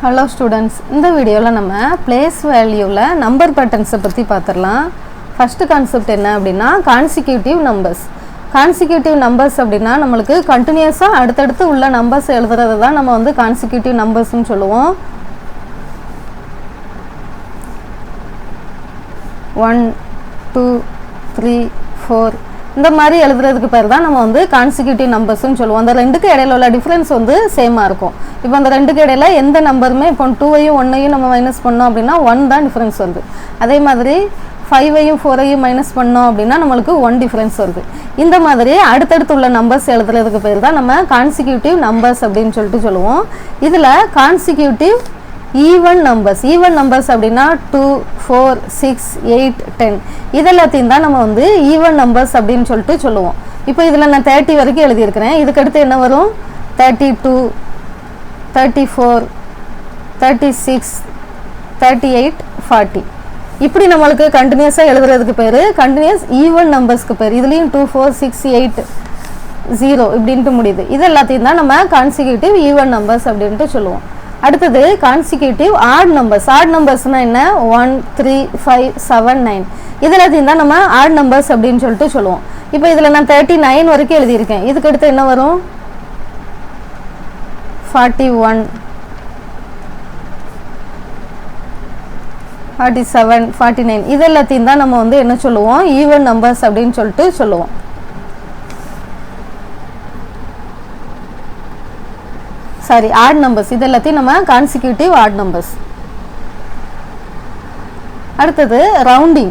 Hello students, இந்த வீடியோல நம்ம place valueல number patterns பத்தி பார்த்திரலாம். First concept என்ன அப்படினா consecutive numbers. Consecutive numbers அப்படினா நமக்கு கண்டினியூஸா அடுத்தடுத்து உள்ள numbers எழுதுறது தான் நம்ம வந்து consecutive numbers னு சொல்லுவோம். 1 2 3 4 இந்த மாதிரி எழுதுறதுக்கு பேர் தான் நம்ம வந்து consecutive numbers னு சொல்லுவோம். அந்த ரெண்டுக்கு இடையில உள்ள டிஃபரன்ஸ் வந்து சேமா இருக்கும். இப்போ அந்த ரெண்டுக்கு இடையில எந்த நம்பருமே இப்போ 2 ஐயும் 1 ஐயும் நம்ம மைனஸ் பண்ணோம் அப்படினா 1 தான் டிஃபரன்ஸ் வருது. அதே மாதிரி 5 ஐயும் 4 ஐயும் மைனஸ் பண்ணோம் அப்படினா நமக்கு 1 டிஃபரன்ஸ் வருது. இந்த மாதிரி அடுத்தடுத்து உள்ள நம்பர்ஸ் எழுதுறதுக்கு பேர் தான் நம்ம consecutive numbers அப்படினு சொல்லுவோம். இதுல consecutive even numbers அப்படினா 2 4 6 8 10 இதெல்லாத்தையும் தான் நம்ம வந்து even numbers அப்படினு சொல்லுவோம். இப்போ இதுல நான் 30 வரைக்கும் எழுதி இருக்கேன். இதுக்கு அடுத்து என்ன வரும் 32 34 36 38 40 இப்படி நமக்கு கண்டினியூஸா எழுதுறதுக்கு பேரு கண்டினியூஸ் ஈவன் நம்பர்ஸ்க்கு பேர். இதுலயும் 2 4 6 8 0 இப்படின்னு முடியுது. இது எல்லாத்தையும் தான் நம்ம consecutive even numbers அப்படினு சொல்லுவோம். அடுத்தது consecutive odd numbers. odd numbersனா என்ன 1 3 5 7 9 இதெல்லாம் தான் நம்ம odd numbers அப்படினு சொல்லுவோம். இப்போ இதுல நான் 39 வரைக்கும் எழுதி இருக்கேன். இதுக்கு அடுத்து என்ன வரும் 41 47 49 இதெல்லாம் தான் நம்ம வந்து என்ன சொல்லுவோம் even numbers அப்படினு சொல்லுவோம். சாரி odd numbers இதெல்லாம் நம்ம consecutive odd numbers. அடுத்தது rounding.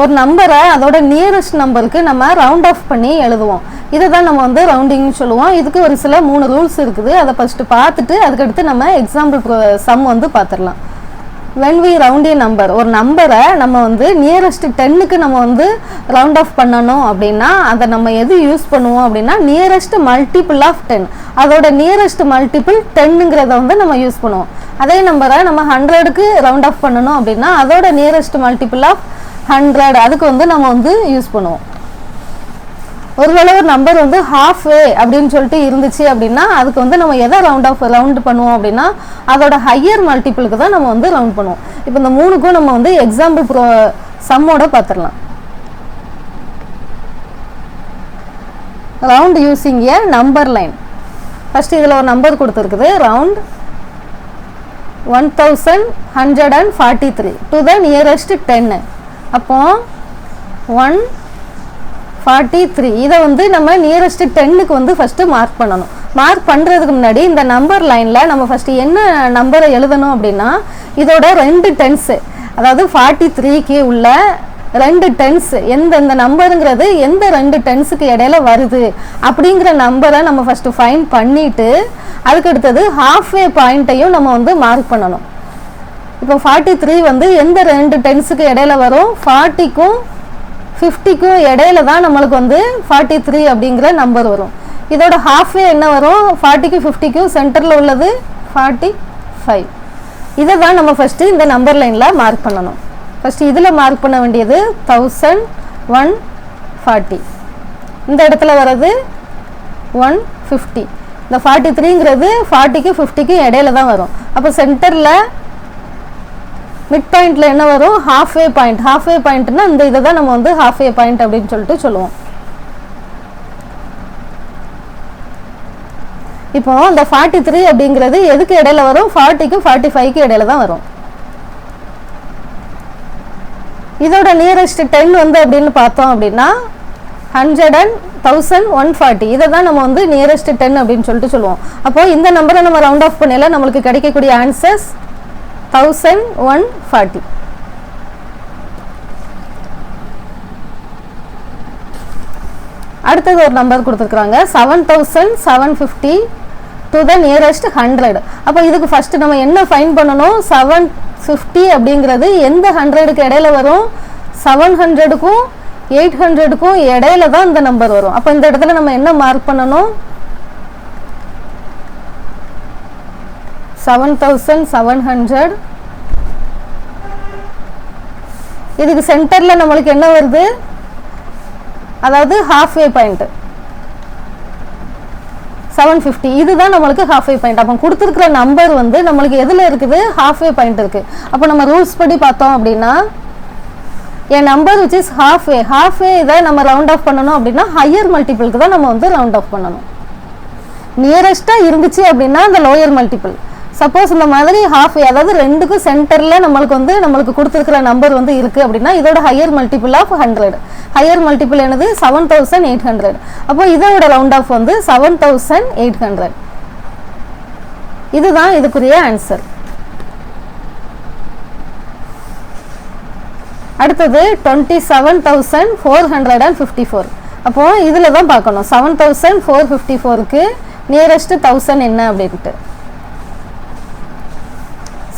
ஒரு நம்பரை அதோட நியரஸ்ட் நம்பருக்கு நம்ம ரவுண்ட் ஆஃப் பண்ணி எழுதுவோம். இதுதான் நம்ம வந்து ரவுண்டிங்னு சொல்லுவோம். இதுக்கு ஒரு சில 3 ரூல்ஸ் இருக்குது. அதை ஃபர்ஸ்ட் பார்த்துட்டு அதுக்கு அடுத்து நம்ம எக்ஸாம்பிள் சம் வந்து பார்த்துடலாம். when we round a number ஒரு நம்பரை நம்ம வந்து நியரஸ்ட் 10க்கு நம்ம வந்து ரவுண்ட் ஆஃப் பண்ணணும் அப்படின்னா அதை நம்ம எது யூஸ் பண்ணுவோம் அப்படின்னா நியரஸ்ட் மல்டிபிள் ஆஃப் 10 அதோட நியரஸ்ட் மல்டிபிள் 10ங்கிறத வந்து நம்ம யூஸ் பண்ணுவோம். அதே நம்பரை நம்ம 100க்கு ரவுண்ட் ஆஃப் பண்ணணும் அப்படின்னா அதோட நியரஸ்ட் மல்டிபிள் ஆஃப் 100 அதுக்கு வந்து நம்ம வந்து யூஸ் பண்ணுவோம். ஒருவேளை ஒரு நம்பர் வந்து half way அப்படின்னு சொல்லிட்டு இருந்துச்சு அப்படின்னா அதுக்கு வந்து நம்ம எதை ரவுண்ட் பண்ணுவோம் அப்படின்னா அதோட ஹையர் மல்டிபிளுக்கு தான் நம்ம வந்து ரவுண்ட் பண்ணுவோம். இப்போ இந்த மூணுக்கும் நம்ம வந்து எக்ஸாம்பிள் சம்மோட பார்த்துடலாம். ரவுண்ட் யூசிங் ஏ நம்பர் லைன். ஃபர்ஸ்ட் இதில் ஒரு நம்பர் கொடுத்துருக்குது ரவுண்ட் 1143 டு த நியரஸ்ட் 10. அப்போ 143 இதை வந்து நம்ம நியரஸ்ட் 10க்கு வந்து ஃபர்ஸ்ட் மார்க் பண்ணணும். மார்க் பண்ணுறதுக்கு முன்னாடி இந்த நம்பர் லைனில் நம்ம ஃபர்ஸ்ட் என்ன நம்பரை எழுதணும் அப்படின்னா இதோட 2 டென்ஸ் அதாவது 43க்கு உள்ள 2 டென்ஸ் எந்த நம்பருங்கிறது எந்த 2 டென்ஸுக்கு இடையில வருது அப்படிங்கிற நம்பரை நம்ம ஃபர்ஸ்ட் ஃபைண்ட் பண்ணிட்டு அதுக்கு அடுத்தது ஹாஃப்வே பாயிண்ட்டையும் நம்ம வந்து மார்க் பண்ணணும். இப்போ 43 வந்து எந்த 2 டென்ஸுக்கு இடையில வரும் 40க்கும் 50க்கும் இடையில தான் நம்மளுக்கு வந்து 43 அப்படிங்கிற நம்பர் வரும். இதோட ஹாஃப்வே என்ன வரும் 40க்கும் 50க்கும் சென்டரில் உள்ளது 45. இதை தான் நம்ம ஃபஸ்ட்டு இந்த நம்பர் லைனில் மார்க் பண்ணணும். ஃபஸ்ட்டு இதில் மார்க் பண்ண வேண்டியது 1140 இந்த இடத்துல வர்றது 150. இந்த 43ங்கிறது 40க்கும் 50க்கும் இடையில தான் வரும். அப்போ சென்டரில் மிட் பாயிண்ட்ல என்ன வரும் ஹாஃப்வே பாயிண்ட்னா இந்த இதை தான் நம்ம வந்து ஹாஃப்வே பாயிண்ட் அப்படின்னு சொல்லுவோம். இப்போ இந்த 43 அப்படிங்கிறது எதுக்கு இடையில வரும் 40க்கு 45க்கு இடையில தான் வரும். இதோட நியரஸ்ட் 10 வந்து அப்படின்னு பார்த்தோம் அப்படின்னா 1140 இதை தான் நம்ம வந்து நியரஸ்ட் 10 அப்படின்னு சொல்லுவோம். அப்போ இந்த நம்பரை நம்ம ரவுண்ட் ஆஃப் பண்ணல நம்மளுக்கு கிடைக்கக்கூடிய ஆன்சர்ஸ் 1140. அடுத்தது ஒரு நம்பர் கொடுத்துருக்காங்க 7750 டு த நியரஸ்ட் 100. அப்போ இதுக்கு ஃபர்ஸ்ட் நம்ம என்ன ஃபைண்ட் பண்ணணும் 750 அப்படிங்கிறது எந்த 100க்கு இடையில வரும் 700க்கும் 800க்கும் இடையில தான் இந்த நம்பர் வரும். அப்போ இந்த இடத்துல நம்ம என்ன மார்க் பண்ணணும் 7700. இதுக்கு சென்டர்ல நம்மளுக்கு என்ன வருது அதாவது halfway point 7 50 இதுதான் நம்மளுக்கு halfway பாயிண்ட். அப்போ கொடுத்துருக்கிற நம்பர் வந்து நம்மளுக்கு எதில் இருக்குது, halfway பாயிண்ட் இருக்குது. அப்போ நம்ம ரூல்ஸ் படி பார்த்தோம் அப்படின்னா a number which is halfway இதை நம்ம ரவுண்ட் ஆஃப் பண்ணணும் அப்படின்னா ஹையர் மல்டிபிளுக்கு தான் நம்ம வந்து ரவுண்ட் ஆஃப் பண்ணணும். நியரஸ்ட்டாக இருந்துச்சு அப்படின்னா அந்த லோயர் மல்டிபிள். சப்போஸ் இந்த மாதிரி halfway அதாவது ரெண்டுக்கும் சென்டரில் நம்மளுக்கு கொடுத்துருக்கிற நம்பர் வந்து இருக்குது அப்படின்னா இதோட higher multiple of 100. Higher multiple என்னது 7800. அப்போ இதோட ரவுண்ட் ஆஃப் வந்து 7800. இதுதான் இதுக்குரிய ஆன்சர். அடுத்தது 27454. அப்போ இதில் தான் பார்க்கணும் 7454க்கு நியரஸ்ட் 1000 என்ன அப்படின்ட்டு.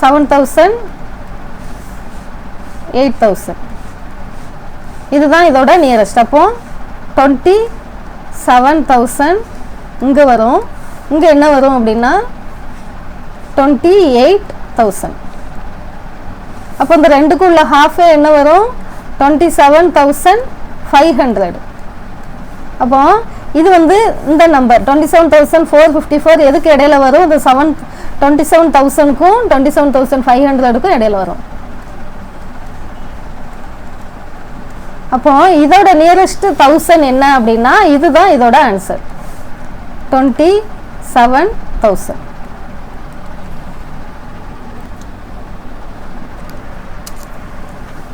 7000 8000 இதுதான் இதோட நியரஸ்ட். அப்போ 27000 இங்கே வரும். இங்கே என்ன வரும் அப்படின்னா 28000. அப்போ இந்த ரெண்டுக்குள்ள halfway என்ன வரும் 27500. அப்போ இது வந்து இந்த நம்பர் 27454 எதுக்கு இடையில வரும், இந்த 27000க்கும் 27500க்கும் இடையில வரும். அப்போ இதோட நியரஸ்ட் 1000 என்ன அப்படின்னா இதுதான் இதோட ஆன்சர் 27000.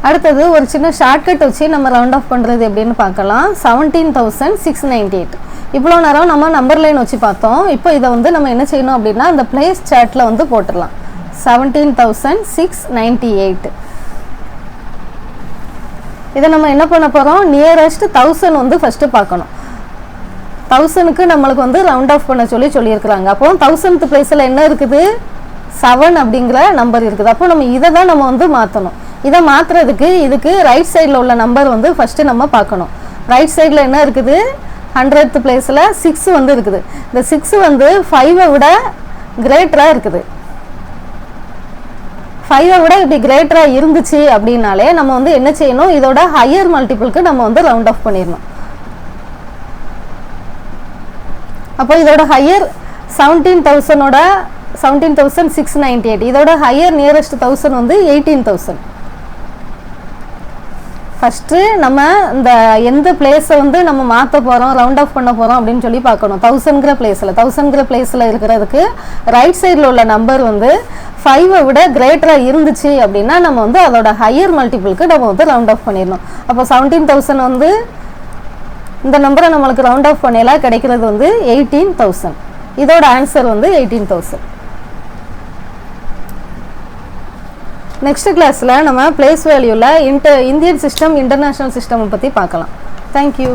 அடுத்தது ஒரு சின்ன ஷார்ட்கட் வச்சு நம்ம ரவுண்ட் ஆஃப் பண்ணுறது எப்படின்னு பார்க்கலாம். 17698. இவ்வளோ நேரம் நம்ம நம்பர் லைன் வச்சு பார்த்தோம். இப்போ இதை வந்து நம்ம என்ன செய்யணும் அப்படின்னா அந்த பிளேஸ் சார்ட்டில் வந்து போட்டுடலாம். 17698. இதை நம்ம என்ன பண்ண போகிறோம், நியரஸ்ட் 1000 வந்து ஃபஸ்ட்டு பார்க்கணும். 1000க்கு நம்மளுக்கு வந்து ரவுண்ட் ஆஃப் பண்ண சொல்லியிருக்கிறாங்க. அப்போ 1000th பிளேஸில் என்ன இருக்குது 7 அப்படிங்கிற நம்பர் இருக்குது. அப்போ நம்ம இதை தான் நம்ம வந்து மாற்றணும். இதை மாற்றுறதுக்கு இதுக்கு ரைட் சைடில் உள்ள நம்பர் வந்து ஃபஸ்ட்டு நம்ம பார்க்கணும். ரைட் சைடில் என்ன இருக்குது 100th பிளேஸில் 6 வந்து இருக்குது. இந்த 6 வந்து 5ஐ விட கிரேட்டராக இருக்குது. 5ஐ விட இப்படி கிரேட்டராக இருந்துச்சு அப்படின்னாலே நம்ம வந்து என்ன செய்யணும், இதோட ஹையர் மல்டிபிளுக்கு நம்ம வந்து ரவுண்ட் ஆஃப் பண்ணிடணும். அப்போ இதோட ஹையர் 17000ஓட 17698. இதோட ஹையர் நியரஸ்ட் 1000 வந்து 18000. ஃபஸ்ட்டு நம்ம இந்த எந்த பிளேஸை வந்து நம்ம மாற்ற போகிறோம் ரவுண்ட் ஆஃப் பண்ண போகிறோம் அப்படின்னு சொல்லி பார்க்கணும். 1000ங்கிற பிளேஸில் இருக்கிறதுக்கு ரைட் சைடில் உள்ள நம்பர் வந்து 5ஐ விட கிரேட்டராக இருந்துச்சு அப்படின்னா நம்ம வந்து அதோட ஹையர் மல்டிபிளுக்கு நம்ம வந்து ரவுண்ட் ஆஃப் பண்ணிடணும். அப்போ 17000 வந்து இந்த நம்பரை நம்மளுக்கு ரவுண்ட் ஆஃப் பண்ணலாம் கிடைக்கிறது வந்து 18000. இதோட ஆன்சர் வந்து 18000. நெக்ஸ்ட் கிளாஸில் நம்ம பிளேஸ் வேல்யூவில் இந்தியன் சிஸ்டம் இன்டர்நேஷ்னல் சிஸ்டம் பற்றி பார்க்கலாம். தேங்க்யூ.